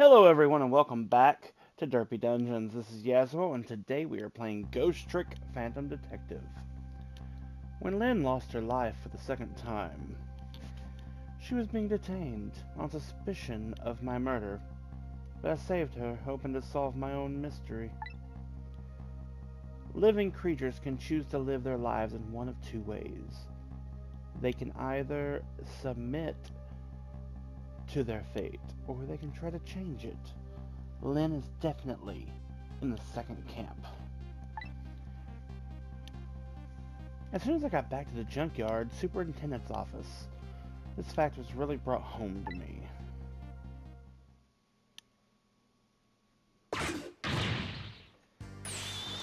Hello everyone and welcome back to Derpy Dungeons. This is Yasuo and today we are playing Ghost Trick Phantom Detective. When Lynn lost her life for the second time, she was being detained on suspicion of my murder, but I saved her, hoping to solve my own mystery. Living creatures can choose to live their lives in one of two ways. They can either submit to their fate, or they can try to change it. Lynn is definitely in the second camp. As soon as I got back to the junkyard superintendent's office, this fact was really brought home to me.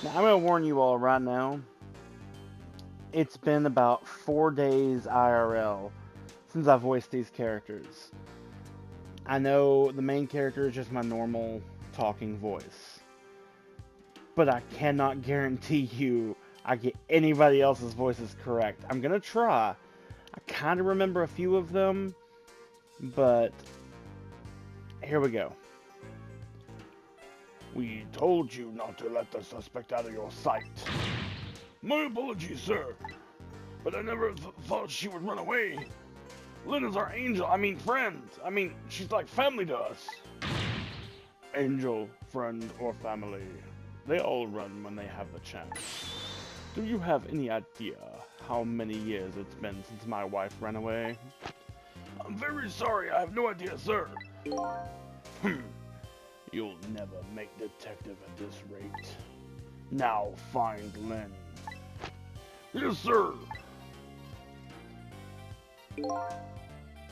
Now, I'm going to warn you all right now. It's been about 4 days IRL since I voiced these characters. I know the main character is just my normal talking voice, but I cannot guarantee you I get anybody else's voices correct. I'm gonna try. I kind of remember a few of them, but here we go. We told you not to let the suspect out of your sight. My apologies, sir, but I never thought she would run away. Lynn is our friend. She's like family to us. Angel, friend, or family, they all run when they have the chance. Do you have any idea how many years it's been since my wife ran away? I'm very sorry, I have no idea, sir. You'll never make detective at this rate. Now find Lynn. Yes, sir.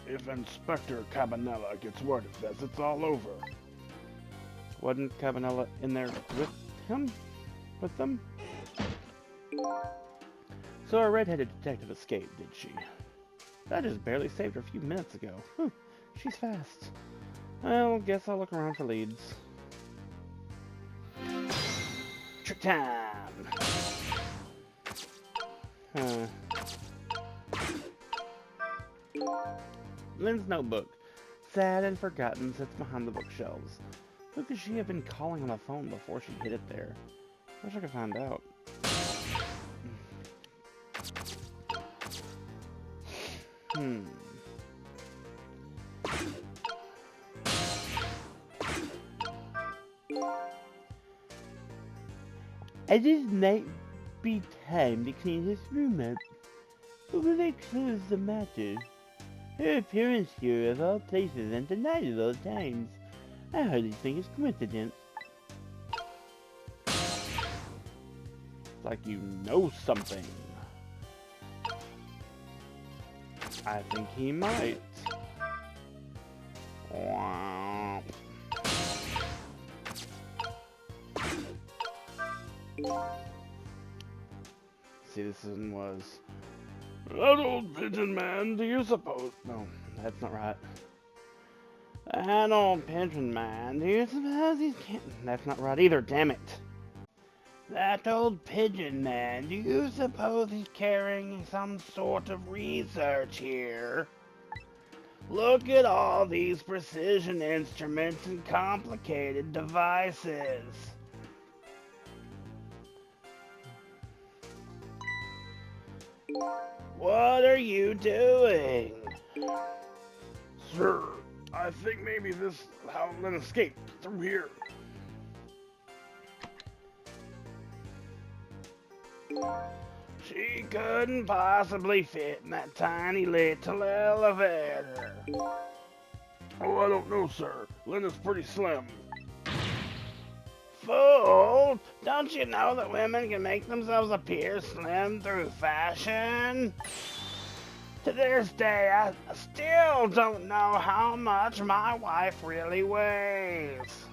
If Inspector Cabanella gets word of this, it's all over. Wasn't Cabanella in there with him? With them? So our red-headed detective escaped, did she? I just barely saved her a few minutes ago. She's fast. Well, guess I'll look around for leads. Trick time! Lynn's notebook, sad and forgotten, sits behind the bookshelves. Who could she have been calling on the phone before she hid it there? Wish I could find out. As this might be time to clean this room up, but will I close the matter? Her appearance here of all places and tonight of all times. I hardly think it's coincidence. Like you know something. I think he might. See, this one was... That old pigeon man, do you suppose... No, that's not right. That old pigeon man, do you suppose he's... That's not right either, damn it. That old pigeon man, do you suppose he's carrying some sort of research here? Look at all these precision instruments and complicated devices. What are you doing? Sir, I think maybe this is how Lynn escaped, through here. She couldn't possibly fit in that tiny little elevator. Oh, I don't know, sir. Lynn is pretty slim. Fool! Don't you know that women can make themselves appear slim through fashion? To this day, I still don't know how much my wife really weighs.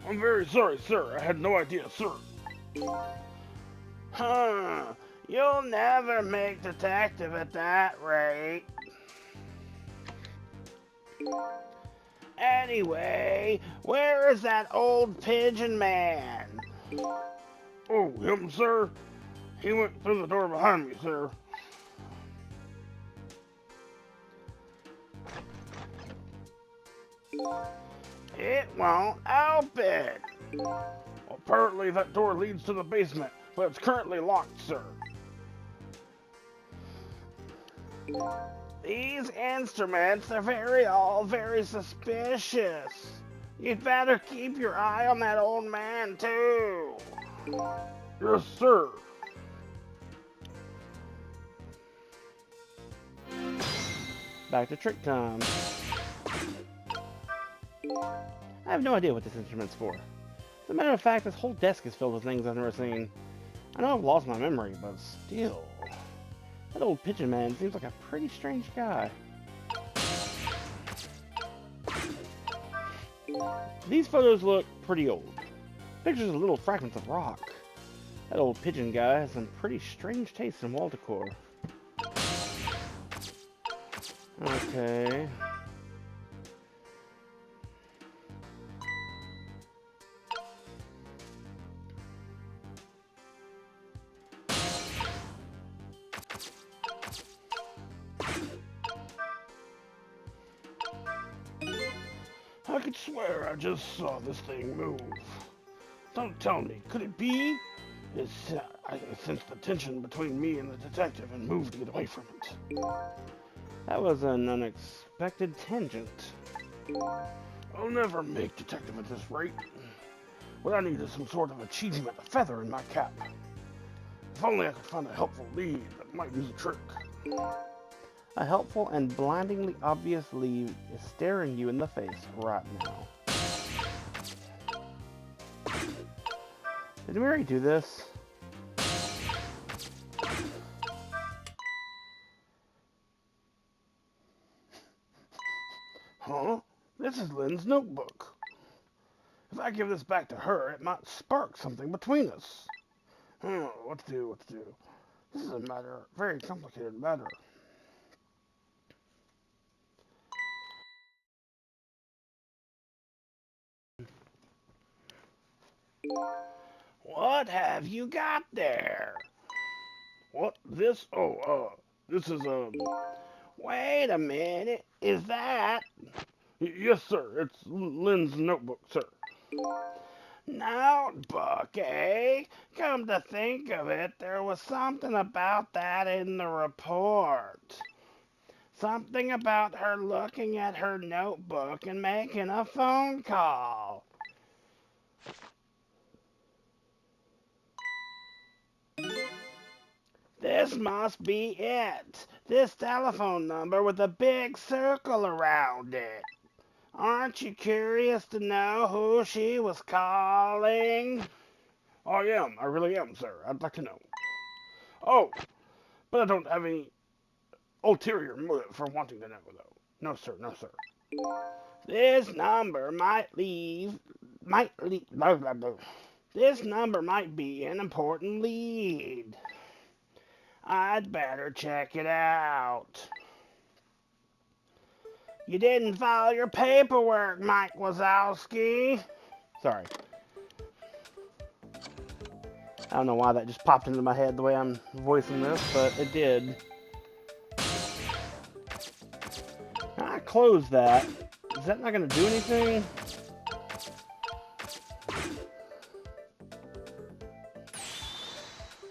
I'm very sorry, sir. I had no idea, sir. You'll never make detective at that rate. Anyway, where is that old pigeon man? Oh, him, sir? He went through the door behind me, sir. It won't open. Apparently that door leads to the basement, but it's currently locked, sir. These instruments are all very suspicious. You'd better keep your eye on that old man, too. Yes, sir. Back to trick time. I have no idea what this instrument's for. As a matter of fact, this whole desk is filled with things I've never seen. I know I've lost my memory, but still. That old pigeon man seems like a pretty strange guy. These photos look pretty old. Pictures of little fragments of rock. That old pigeon guy has some pretty strange taste in wall decor. Okay. I could swear I just saw this thing move. Don't tell me, could it be? I sensed the tension between me and the detective and moved to get away from it. That was an unexpected tangent. I'll never make detective at this rate. What I need is some sort of achievement, a feather in my cap. If only I could find a helpful lead that might do the trick. A helpful and blindingly obvious lead is staring you in the face right now. Did we already do this? Huh? This is Lynn's notebook. If I give this back to her, it might spark something between us. What to do? This is a very complicated matter. What have you got there? What? This? This is, Wait a minute. Is that? Yes, sir. It's Lynn's notebook, sir. Notebook, eh? Come to think of it, there was something about that in the report. Something about her looking at her notebook and making a phone call. This must be it. This telephone number with a big circle around it. Aren't you curious to know who she was calling? I am. I really am, sir. I'd like to know. Oh, but I don't have any ulterior motive for wanting to know, though. No, sir. No, sir. This number This number might be an important lead. I'd better check it out. You didn't file your paperwork, Mike Wazowski. Sorry. I don't know why that just popped into my head the way I'm voicing this, but it did. I closed that. Is that not going to do anything?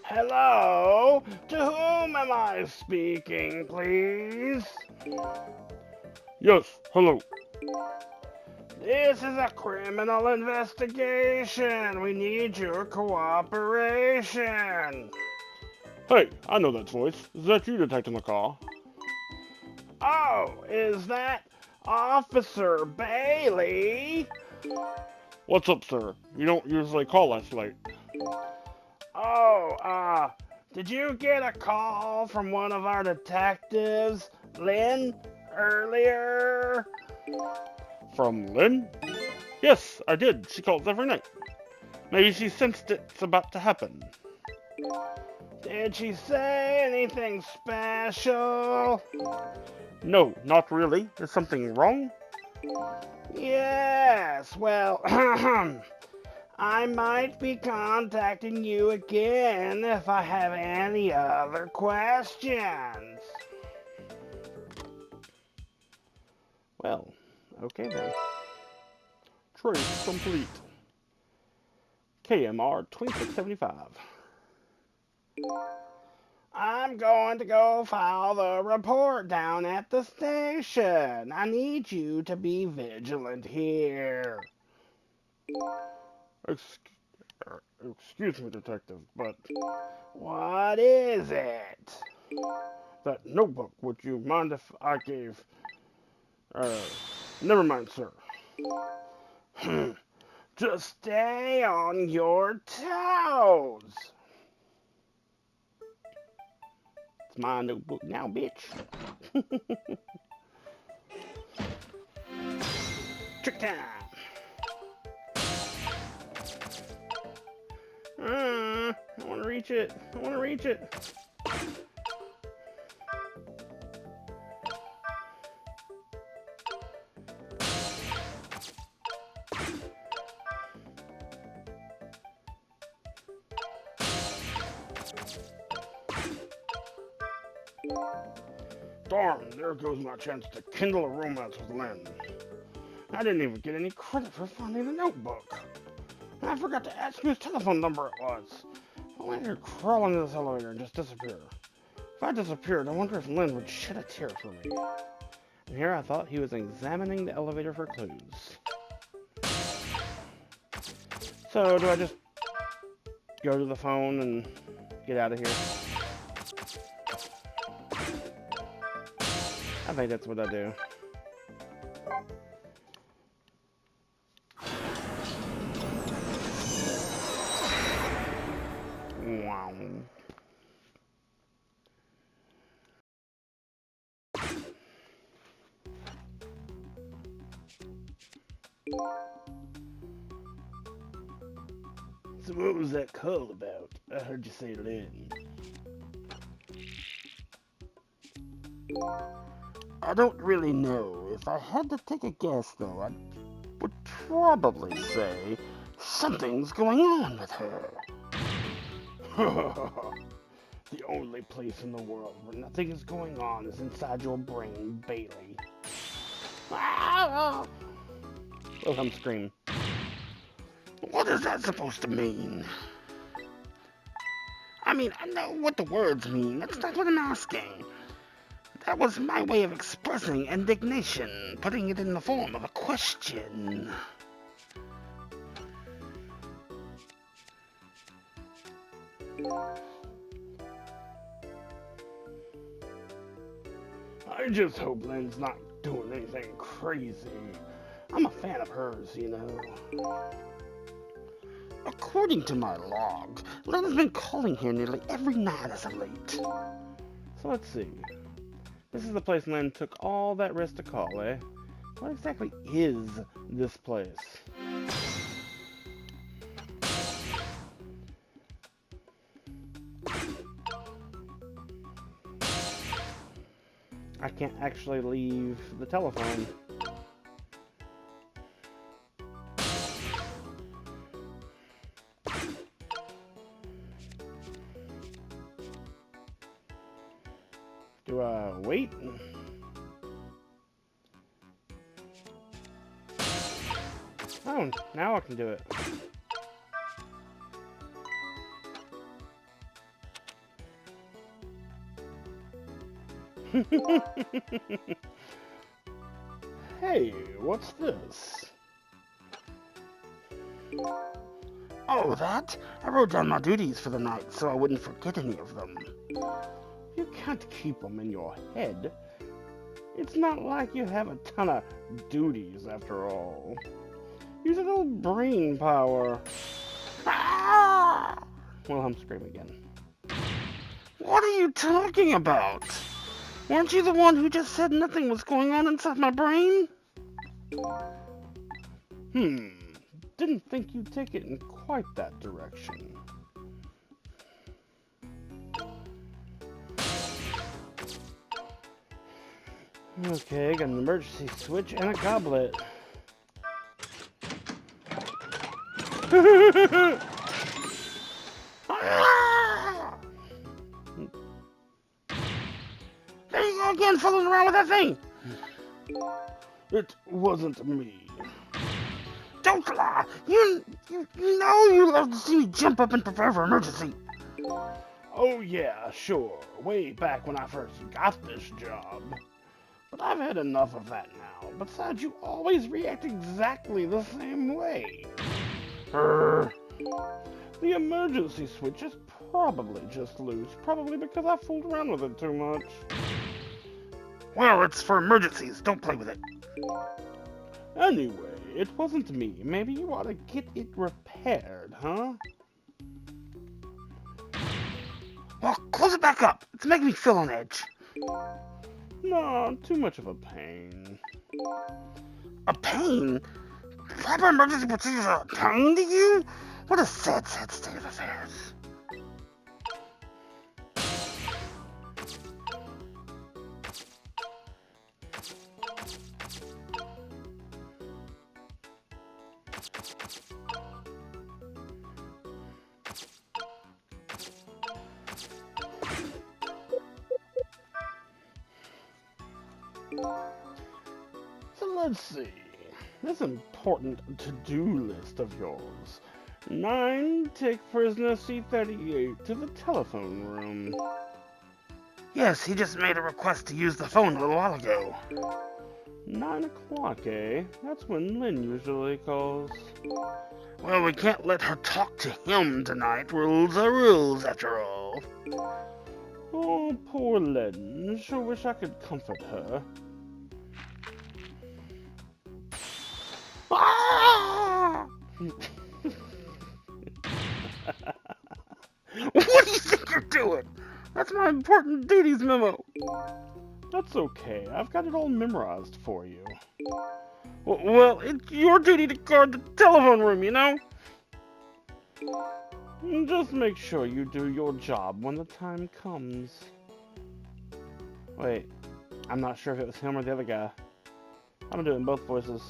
Hello? To whom am I speaking, please? Yes, hello. This is a criminal investigation. We need your cooperation. Hey, I know that voice. Is that you, Detective McCall? Oh, is that Officer Bailey? What's up, sir? You don't usually call us late. Oh, did you get a call from one of our detectives, Lynn, earlier? From Lynn? Yes, I did. She calls every night. Maybe she sensed it's about to happen. Did she say anything special? No, not really. Is something wrong? Yes, well, I might be contacting you again if I have any other questions. Well, okay then. Trace complete. KMR 2675. I'm going to go file the report down at the station. I need you to be vigilant here. Excuse me, detective, but what is it? That notebook, would you mind if I gave... never mind, sir. Just stay on your toes. It's my notebook now, bitch. Trick time. I want to reach it. I want to reach it. Darn, there goes my chance to kindle a romance with Lynn. I didn't even get any credit for finding the notebook. And I forgot to ask whose telephone number it was. I went here crawl into this elevator and just disappear. If I disappeared, I wonder if Lynn would shed a tear for me. And here I thought he was examining the elevator for clues. So, do I just go to the phone and get out of here? I think that's what I do. Wow. So what was that call about? I heard you say Lynn. I don't really know. If I had to take a guess, though, I would probably say something's going on with her. The only place in the world where nothing is going on is inside your brain, Bailey. Wilhelm scream. What is that supposed to mean? I mean, I know what the words mean. That's not what I'm asking. That was my way of expressing indignation, putting it in the form of a question. I just hope Lynn's not doing anything crazy. I'm a fan of hers, you know. According to my log, Lynn has been calling here nearly every night as of late. So let's see. This is the place Lynn took all that risk to call, eh? What exactly is this place? I can't actually leave the telephone. Do I wait? Oh, now I can do it. Hey, what's this? Oh, that? I wrote down my duties for the night so I wouldn't forget any of them. You can't keep them in your head. It's not like you have a ton of duties after all. Use a little brain power. Ah! Well, I'm screaming again. What are you talking about? Weren't you the one who just said nothing was going on inside my brain? Didn't think you'd take it in quite that direction. Okay, got an emergency switch and a goblet. There you go again, fooling around with that thing! It wasn't me. Don't lie! You know you love to see me jump up and prepare for emergency! Oh yeah, sure. Way back when I first got this job. But I've had enough of that now. Besides, you always react exactly the same way. The emergency switch is probably just loose. Probably because I fooled around with it too much. Well, it's for emergencies. Don't play with it. Anyway, it wasn't me. Maybe you ought to get it repaired, huh? Well, close it back up. It's making me feel on edge. No, too much of a pain. A pain? Proper emergency procedures are a pain to you? What a sad, sad state of affairs. So let's see. This important to-do list of yours. 9, take prisoner C-38 to the telephone room. Yes, he just made a request to use the phone a little while ago. 9 o'clock, eh? That's when Lynn usually calls. Well, we can't let her talk to him tonight. Rules are rules, after all. Oh, poor Lynn. Sure wish I could comfort her. Ah! What do you think you're doing? That's my important duties memo. That's okay. I've got it all memorized for you. Well, it's your duty to guard the telephone room, you know? Just make sure you do your job when the time comes. Wait, I'm not sure if it was him or the other guy. I'm doing both voices.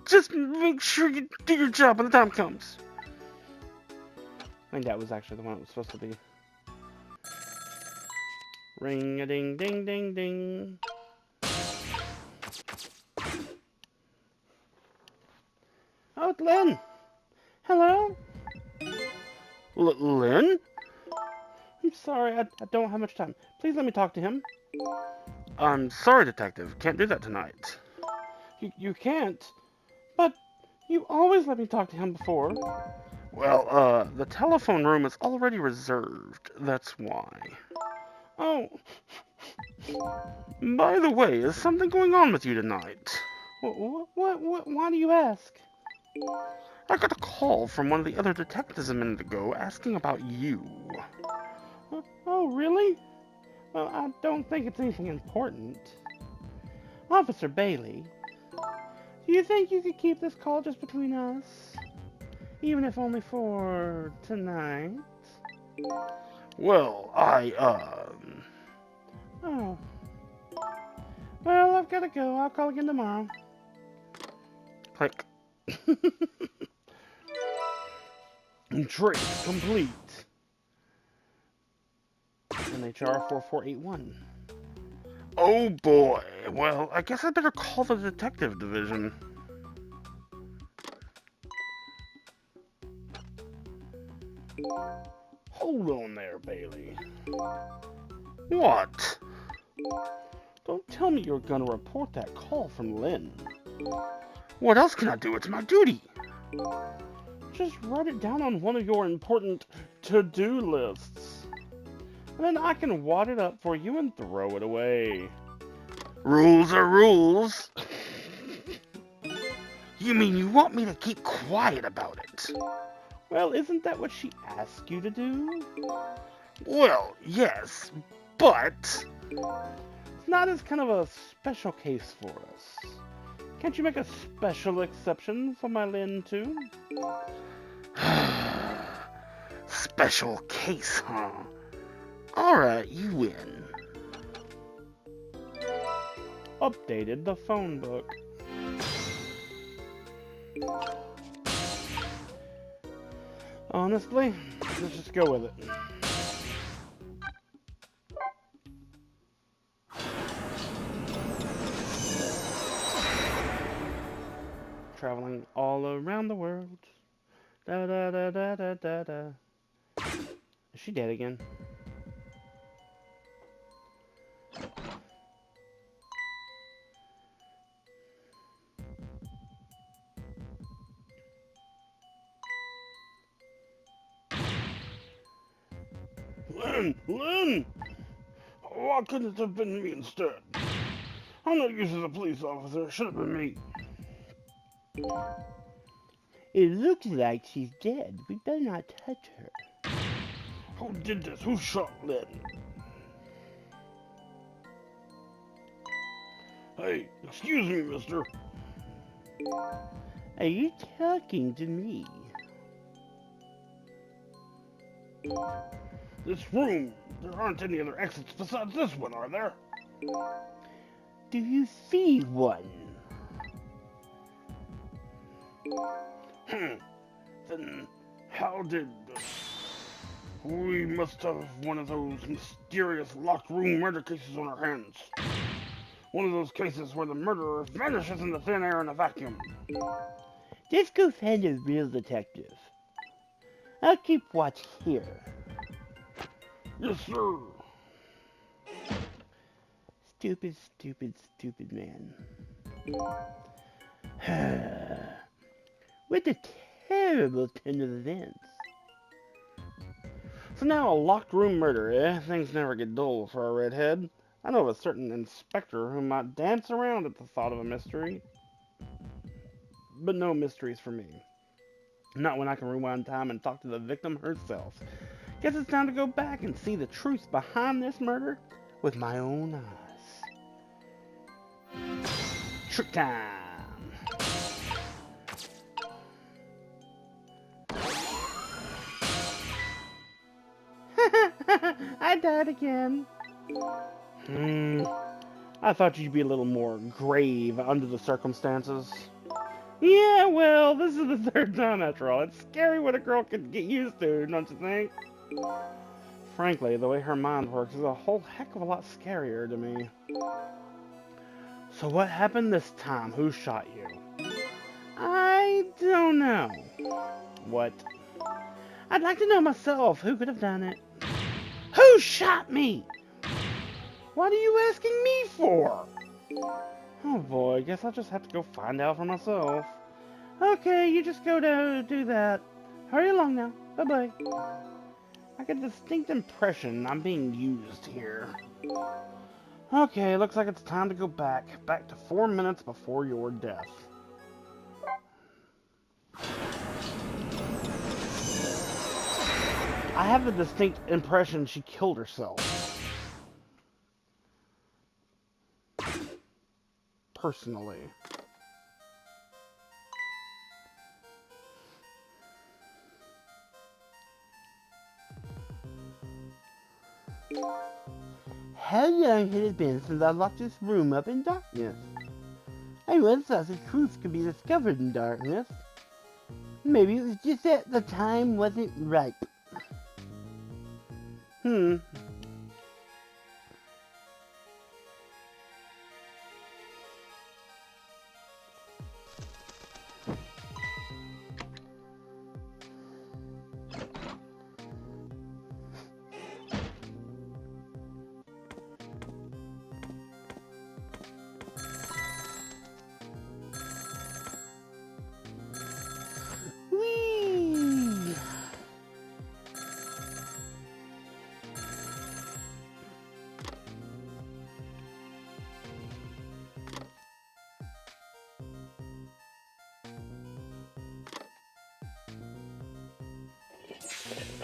Just make sure you do your job when the time comes. I think that was actually the one it was supposed to be. Ring-a-ding-ding-ding-ding. Oh, it's Lynn. Hello? Lynn? I'm sorry, I don't have much time. Please let me talk to him. I'm sorry, Detective. Can't do that tonight. You can't? But you always let me talk to him before. Well, the telephone room is already reserved. That's why. Oh. By the way, is something going on with you tonight? What, why do you ask? I got a call from one of the other detectives a minute ago asking about you. Oh, really? Well, I don't think it's anything important. Officer Bailey, do you think you could keep this call just between us? Even if only for tonight? Well, Oh. Well, I've gotta go. I'll call again tomorrow. Click. Trace complete. NHR 4481. Oh boy. Well, I guess I better call the detective division. Hold on there, Bailey. What? Don't tell me you're gonna report that call from Lynn. What else can I do? It's my duty. Just write it down on one of your important to-do lists. And then I can wad it up for you and throw it away. Rules are rules. You mean you want me to keep quiet about it? Well, isn't that what she asked you to do? Well, yes, but it's not as kind of a special case for us. Can't you make a special exception for my Lynn, too? Special case, huh? Alright, you win. Updated the phone book. Honestly, let's just go with it. traveling all around the world. Da da da da da da da. Is she dead again? Lynn! Why couldn't it have been me instead? I'm not used as a police officer. It should have been me. It looks like she's dead. We better not touch her. Who did this? Who shot Lynn? Hey, excuse me, mister. Are you talking to me? This room, there aren't any other exits besides this one, are there? Do you see one? Then how did... We must have one of those mysterious locked room murder cases on our hands. One of those cases where the murderer vanishes into thin air in a vacuum. Let's go find a real detective. I'll keep watch here. Yes, sir. Stupid, stupid, stupid man. What a terrible turn of events. So now a locked room murder, eh? Things never get dull for a redhead. I know of a certain inspector who might dance around at the thought of a mystery. But no mysteries for me. Not when I can rewind time and talk to the victim herself. Guess it's time to go back and see the truth behind this murder with my own eyes. Trick time! I died again. I thought you'd be a little more grave under the circumstances. Yeah, well, this is the third time after all. It's scary what a girl can get used to, don't you think? Frankly, the way her mind works is a whole heck of a lot scarier to me. So what happened this time? Who shot you? I don't know. What? I'd like to know myself. Who could have done it? Who shot me? What are you asking me for? Oh boy, guess I'll just have to go find out for myself. Okay, you just go to do that. Hurry along now. Bye-bye. I get a distinct impression I'm being used here. Okay, looks like it's time to go back. Back to 4 minutes before your death. I have a distinct impression she killed herself. Personally. How long had it been since I locked this room up in darkness? I once thought the truth could be discovered in darkness. Maybe it was just that the time wasn't ripe. Whee!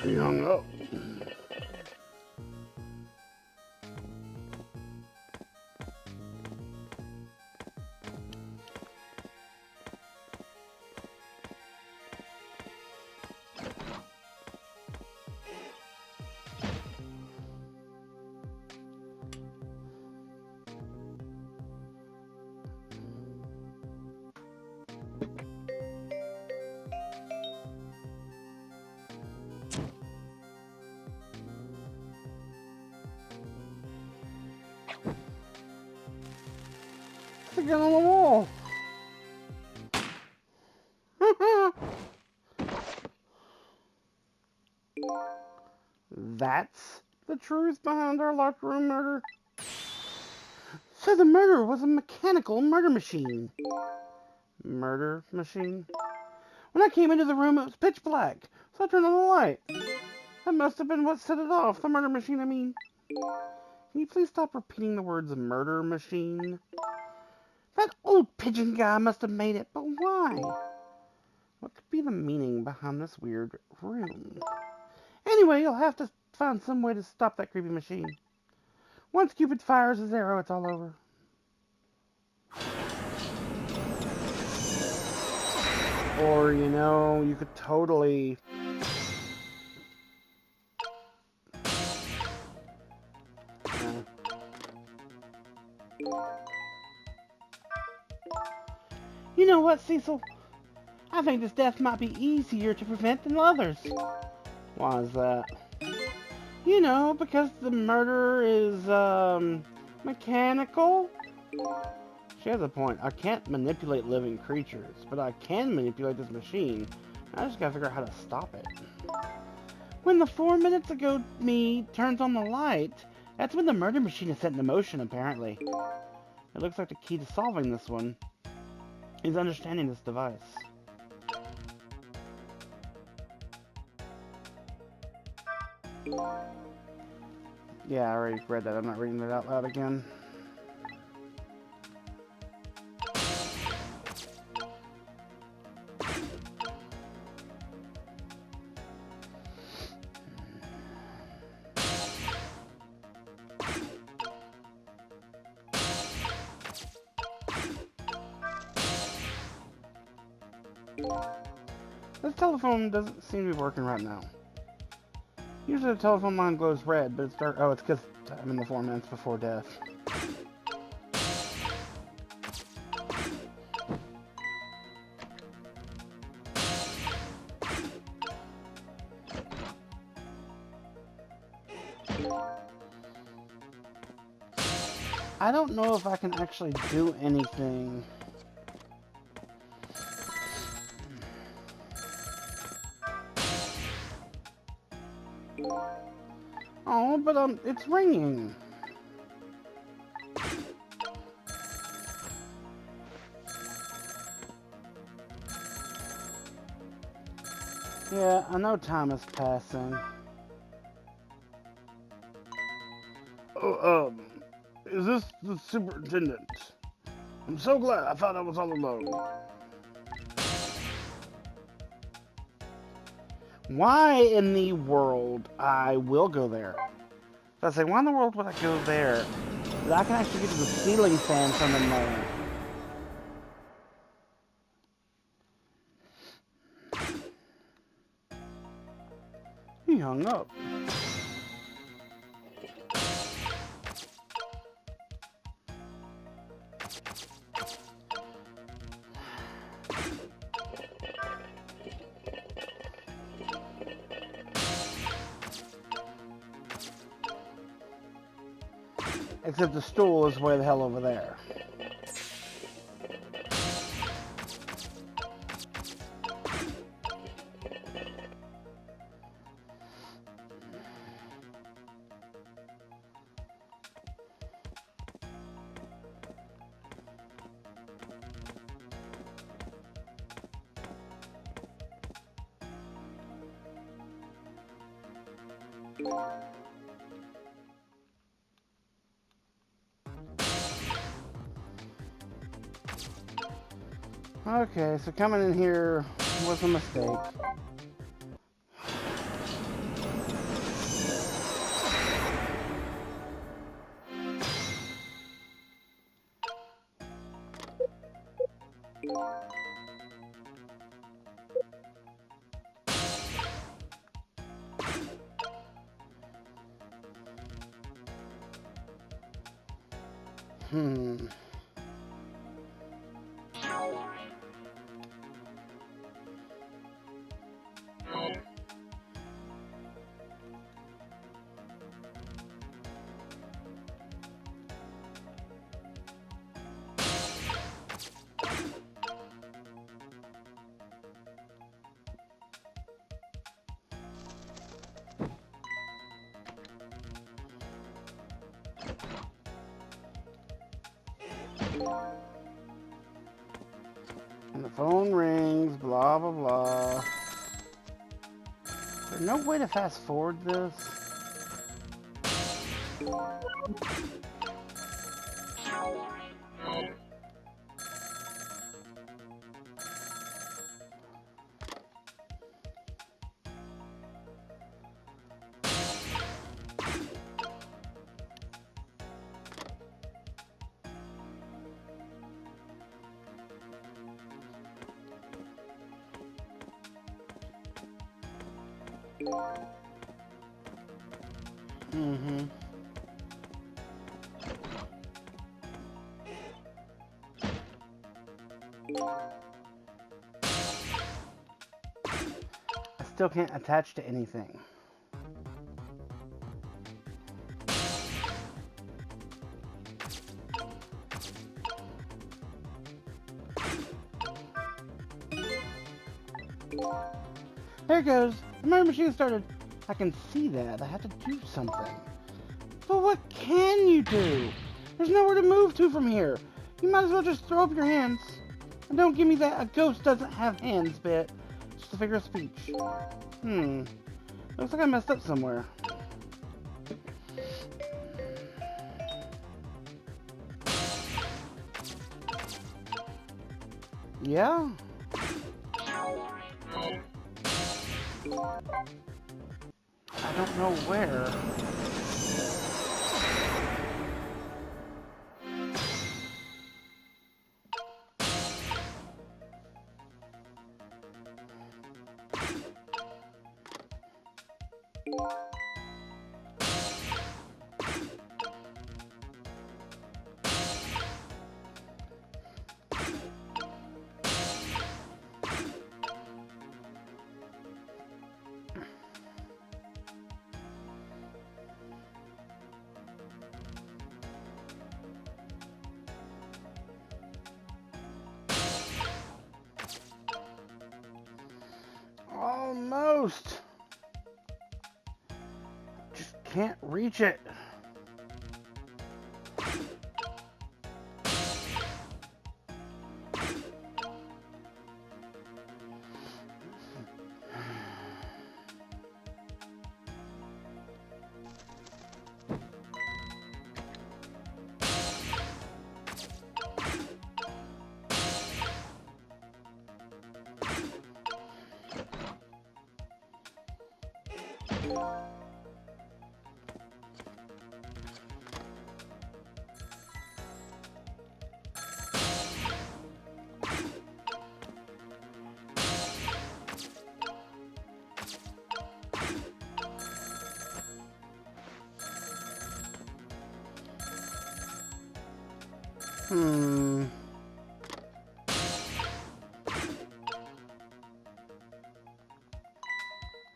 He hung up. Stick it on the wall. That's the truth behind our locker room murder? So the murderer was a mechanical murder machine. Murder machine? When I came into the room, it was pitch black, so I turned on the light. That must have been what set it off. The murder machine, I mean. Can you please stop repeating the words murder machine? That old pigeon guy must have made it, but why? What could be the meaning behind this weird room? Anyway, you'll have to find some way to stop that creepy machine. Once Cupid fires his arrow, it's all over. Or, you know, you could totally... You know what, Cecil? I think this death might be easier to prevent than others. Why is that? You know, because the murderer is, mechanical? She has a point. I can't manipulate living creatures, but I can manipulate this machine. I just gotta figure out how to stop it. When the 4 minutes ago me turns on the light, that's when the murder machine is set into motion, apparently. It looks like the key to solving this one is understanding this device. Yeah, I already read that. I'm not reading it out loud again. This telephone doesn't seem to be working right now. Usually the telephone line glows red, but it's dark. Oh, it's because I'm in the 4 minutes before death. I don't know if I can actually do anything. Oh, but it's ringing. Yeah, I know time is passing. Oh, is this the superintendent? I'm so glad. I thought I was all alone. Why in the world I will go there? So I say, why in the world would I go there? I can actually get to the ceiling fan from in there. He hung up. Except the stool is way the hell over there. Okay, so coming in here was a mistake. And the phone rings, blah, blah, blah. Is there no way to fast forward this? Mm-hmm. I still can't attach to anything. There it goes. My machine started. I can see that. I have to do something. But what can you do? There's nowhere to move to from here. You might as well just throw up your hands. And don't give me that a ghost doesn't have hands bit. Just a figure of speech. Looks like I messed up somewhere. Yeah? I don't know where. Almost. Just can't reach it.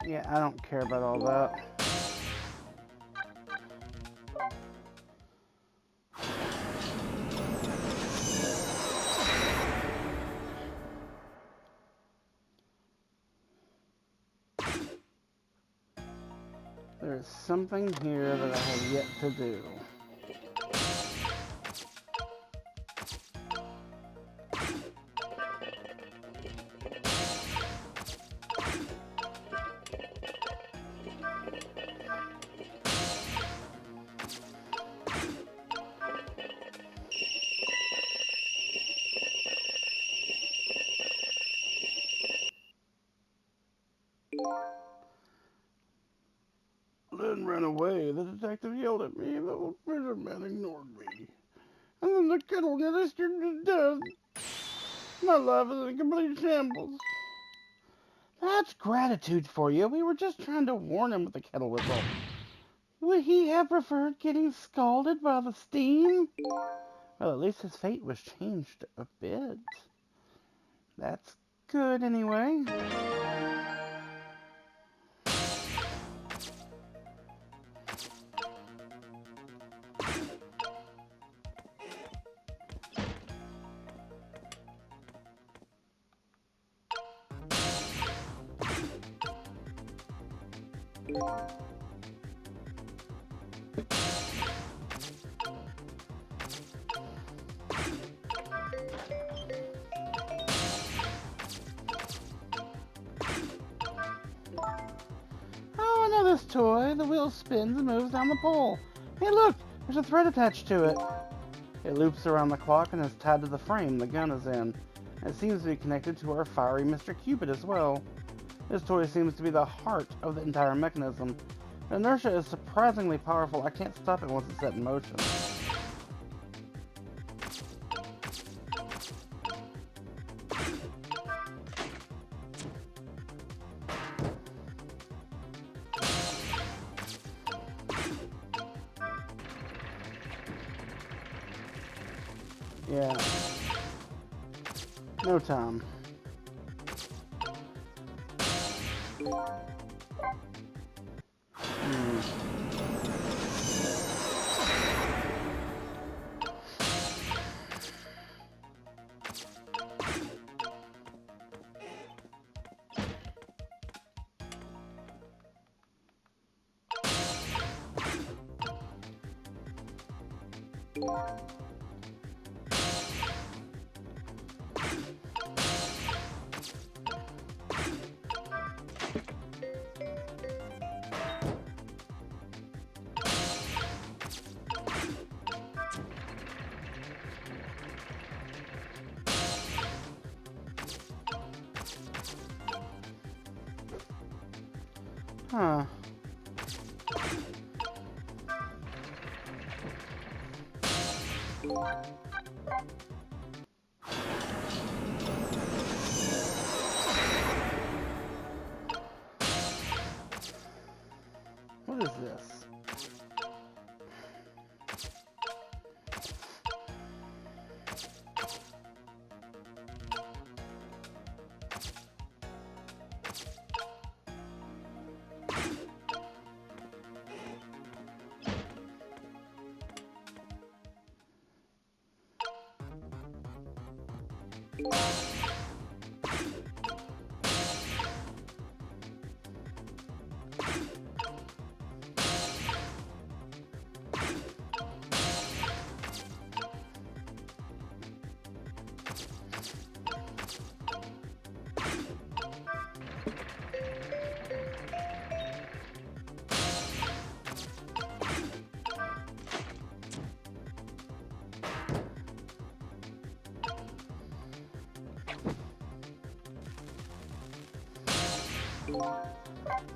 Yeah, I don't care about all that. There's something here that I have yet to do. Lynn ran away. The detective yelled at me. The old prison man ignored me. And then the kettle nearly scared me to death. My life is in complete shambles. That's gratitude for you. We were just trying to warn him with the kettle whistle. Would he have preferred getting scalded by the steam? Well, at least his fate was changed a bit. That's good anyway. toy. The wheel spins and moves down the pole. Hey, look! There's a thread attached to it. It loops around the clock and is tied to the frame the gun is in. It seems to be connected to our fiery Mr. Cupid as well. This toy seems to be the heart of the entire mechanism. The inertia is surprisingly powerful. I can't stop it once it's set in motion. Yeah. No time. Huh. What is this?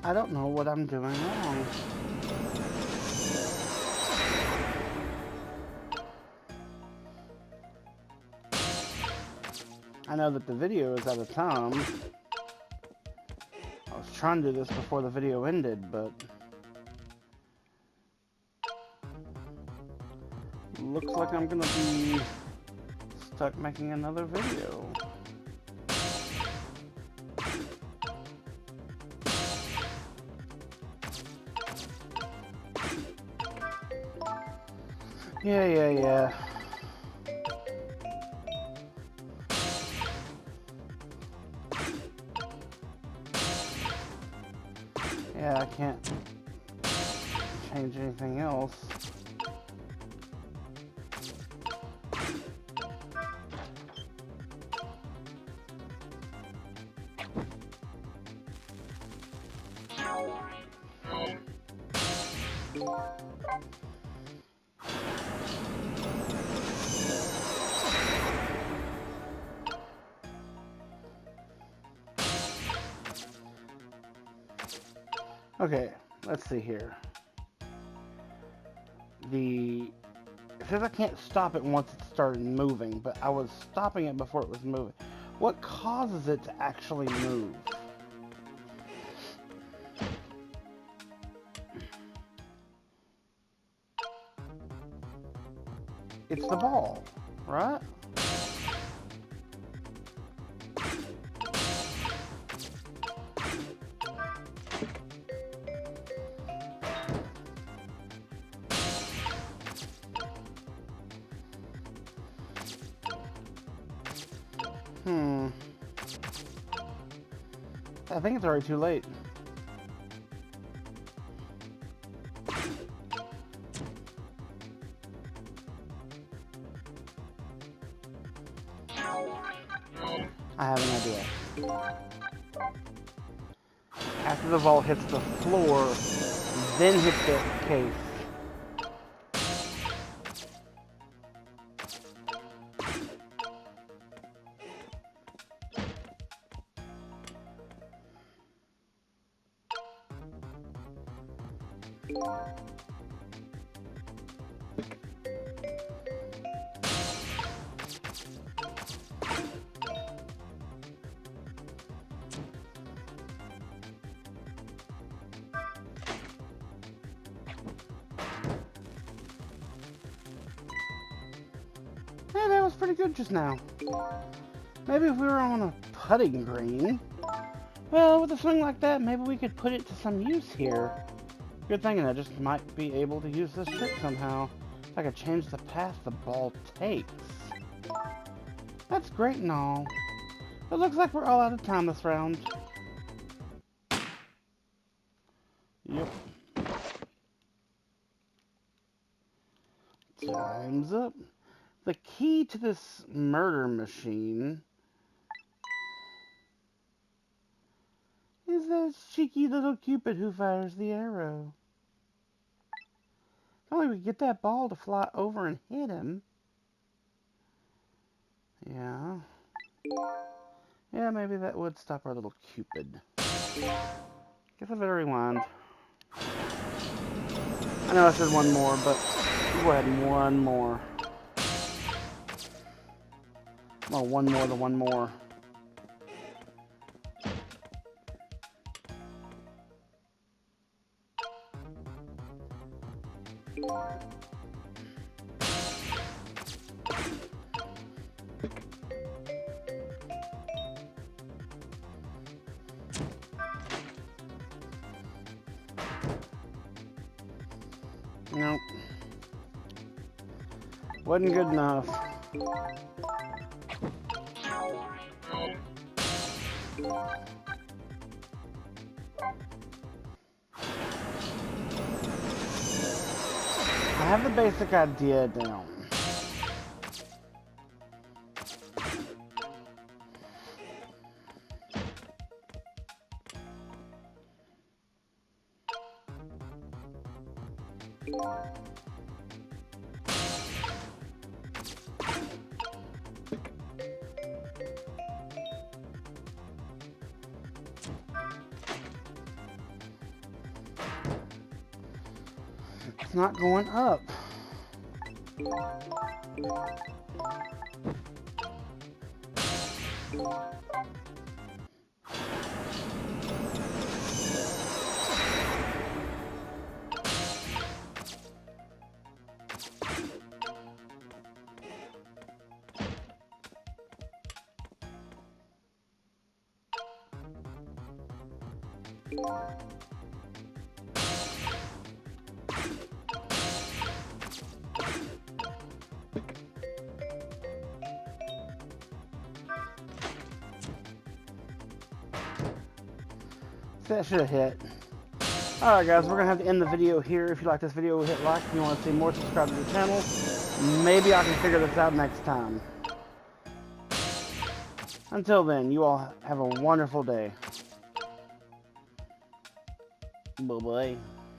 I don't know what I'm doing wrong. I know that the video is out of time. I was trying to do this before the video ended, but looks like I'm gonna be stuck making another video. Yeah. Yeah, I can't change anything else. Okay, let's see here. It says I can't stop it once it started moving, but I was stopping it before it was moving. What causes it to actually move? It's the ball, right? I think it's already too late. I have an idea. After the ball hits the floor, then hit the case. Yeah, that was pretty good just now. Maybe if we were on a putting green. Well, with a swing like that, maybe we could put it to some use here. Good thinking, I just might be able to use this trick somehow. If I could change the path the ball takes. That's great and all. It looks like we're all out of time this round. Yep. Time's up. The key to this murder machine is that cheeky little Cupid who fires the arrow. If only we could get that ball to fly over and hit him. Yeah. Yeah, maybe that would stop our little Cupid. Guess I better rewind. I know I said one more, but we'll go ahead and one more. Oh, one more to one more. Nope. Wasn't good enough. I have the basic idea down. It's not going up. That should have hit. Alright guys, we're going to have to end the video here. If you like this video, hit like. If you want to see more, subscribe to the channel. Maybe I can figure this out next time. Until then, you all have a wonderful day. Bye-bye.